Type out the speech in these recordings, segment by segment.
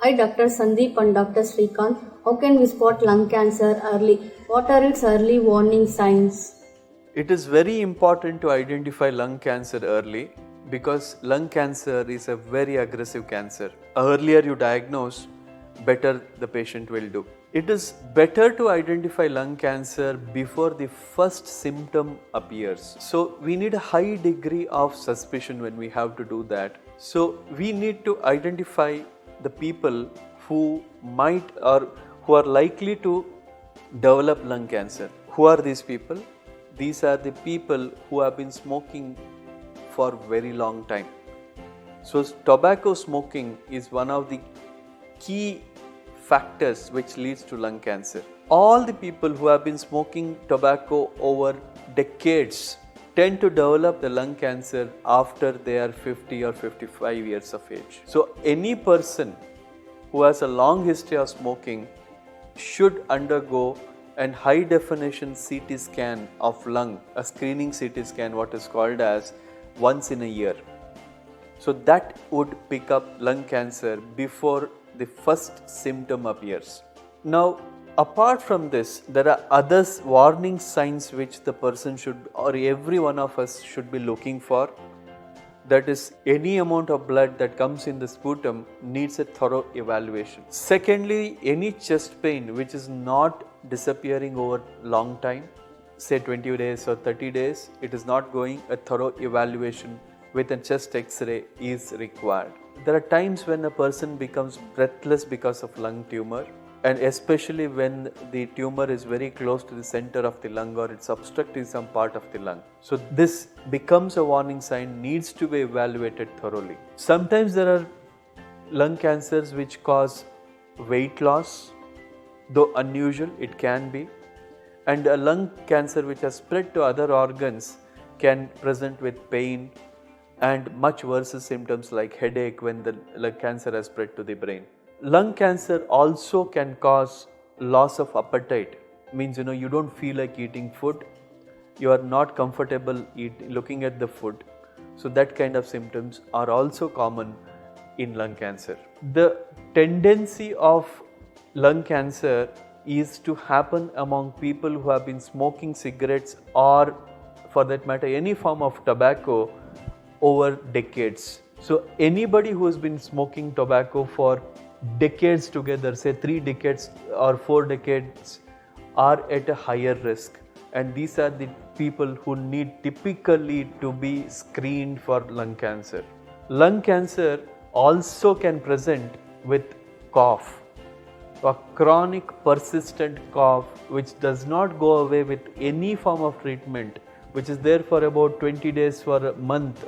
Hi, Dr. Sandeep and Dr. Srikanth. How can we spot lung cancer early? What are its early warning signs? It is very important to identify lung cancer early because lung cancer is a very aggressive cancer. Earlier you diagnose, better the patient will do. It is better to identify lung cancer before the first symptom appears. So we need a high degree of suspicion when we have to do that. So we need to identify the people who might or who are likely to develop lung cancer. Who are these people? These are the people who have been smoking for very long time. So tobacco smoking is one of the key factors which leads to lung cancer. All the people who have been smoking tobacco over decades tend to develop the lung cancer after they are 50 or 55 years of age. So any person who has a long history of smoking should undergo a high definition CT scan of lung, a screening CT scan, what is called as once in a year. So that would pick up lung cancer before the first symptom appears. Now, apart from this, there are other warning signs which the person should, or every one of us should be looking for. That is, any amount of blood that comes in the sputum needs a thorough evaluation. Secondly, any chest pain which is not disappearing over long time, say 20 days or 30 days, it is not going, a thorough evaluation with a chest x-ray is required. There are times when a person becomes breathless because of lung tumor, and especially when the tumor is very close to the center of the lung or it's obstructing some part of the lung. So this becomes a warning sign, needs to be evaluated thoroughly. Sometimes there are lung cancers which cause weight loss, though unusual it can be, and a lung cancer which has spread to other organs can present with pain and much worse symptoms like headache when the lung cancer has spread to the brain. Lung cancer also can cause loss of appetite, means you don't feel like eating food, you are not comfortable looking at the food. So that kind of symptoms are also common in lung cancer. The tendency of lung cancer is to happen among people who have been smoking cigarettes or, for that matter, any form of tobacco over decades. So anybody who has been smoking tobacco for decades together, say 3 decades or 4 decades, are at a higher risk, and these are the people who need typically to be screened for lung cancer. Lung cancer also can present with cough, a chronic persistent cough which does not go away with any form of treatment, which is there for about 20 days for a month,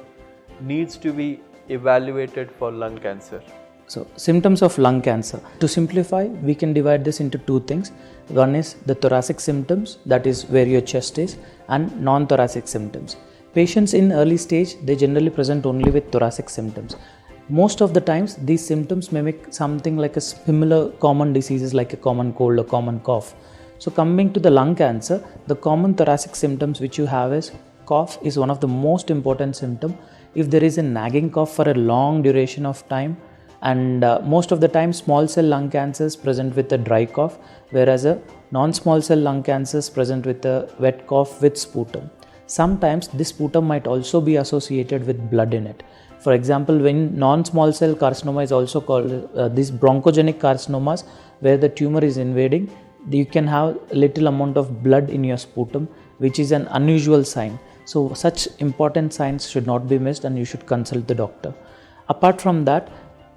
needs to be evaluated for lung cancer. So, symptoms of lung cancer. To simplify, we can divide this into two things. One is the thoracic symptoms, that is where your chest is, and non-thoracic symptoms. Patients in early stage, they generally present only with thoracic symptoms. Most of the times, these symptoms mimic something like a similar common diseases like a common cold or common cough. So, coming to the lung cancer, the common thoracic symptoms which you have is cough is one of the most important symptom. If there is a nagging cough for a long duration of time, and most of the time small cell lung cancers present with a dry cough, whereas a non-small cell lung cancers present with a wet cough with sputum. Sometimes this sputum might also be associated with blood in it. For example, when non-small cell carcinoma is also called these bronchogenic carcinomas, where the tumor is invading, you can have little amount of blood in your sputum, which is an unusual sign. So such important signs should not be missed, and you should consult the doctor. Apart from that,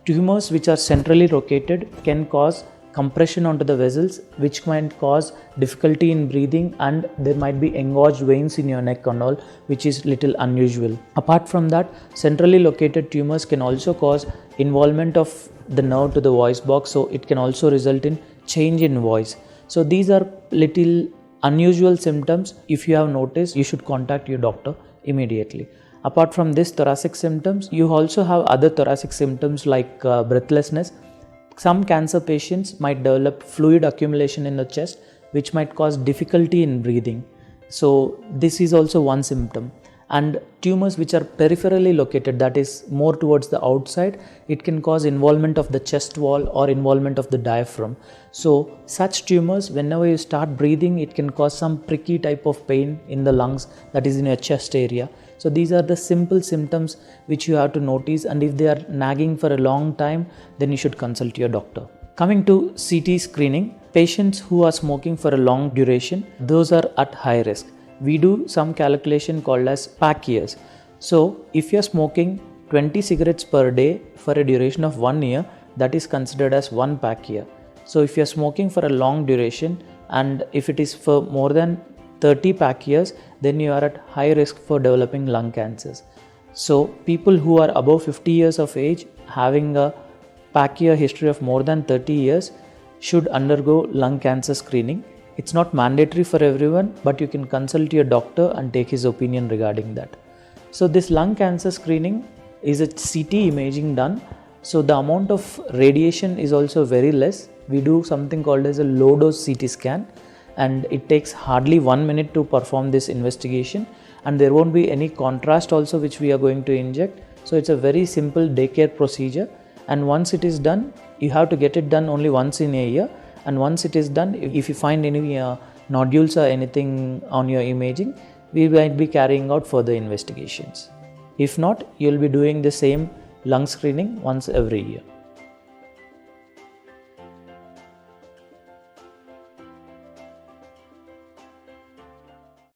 tumors which are centrally located can cause compression onto the vessels, which might cause difficulty in breathing, and there might be engorged veins in your neck and all, which is little unusual. Apart from that, centrally located tumors can also cause involvement of the nerve to the voice box, so it can also result in change in voice. So these are little unusual symptoms. If you have noticed, you should contact your doctor immediately. Apart from this thoracic symptoms, you also have other thoracic symptoms like breathlessness. Some cancer patients might develop fluid accumulation in the chest, which might cause difficulty in breathing. So this is also one symptom. And tumors which are peripherally located, that is more towards the outside, it can cause involvement of the chest wall or involvement of the diaphragm. So such tumors, whenever you start breathing, it can cause some pricky type of pain in the lungs, that is in your chest area. So these are the simple symptoms which you have to notice, and if they are nagging for a long time, then you should consult your doctor. Coming to CT screening, patients who are smoking for a long duration, those are at high risk. We do some calculation called as pack years. So if you are smoking 20 cigarettes per day for a duration of 1 year, that is considered as 1 pack year. So if you are smoking for a long duration, and if it is for more than 30 pack years, then you are at high risk for developing lung cancers. So people who are above 50 years of age, having a pack year history of more than 30 years, should undergo lung cancer screening. It's not mandatory for everyone, but you can consult your doctor and take his opinion regarding that. So this lung cancer screening is a CT imaging done. So the amount of radiation is also very less. We do something called as a low dose CT scan, and it takes hardly 1 minute to perform this investigation, and there won't be any contrast also which we are going to inject. So it's a very simple daycare procedure, and once it is done, you have to get it done only once in a year. And once it is done, if you find any nodules or anything on your imaging, we might be carrying out further investigations. If not, you'll be doing the same lung screening once every year.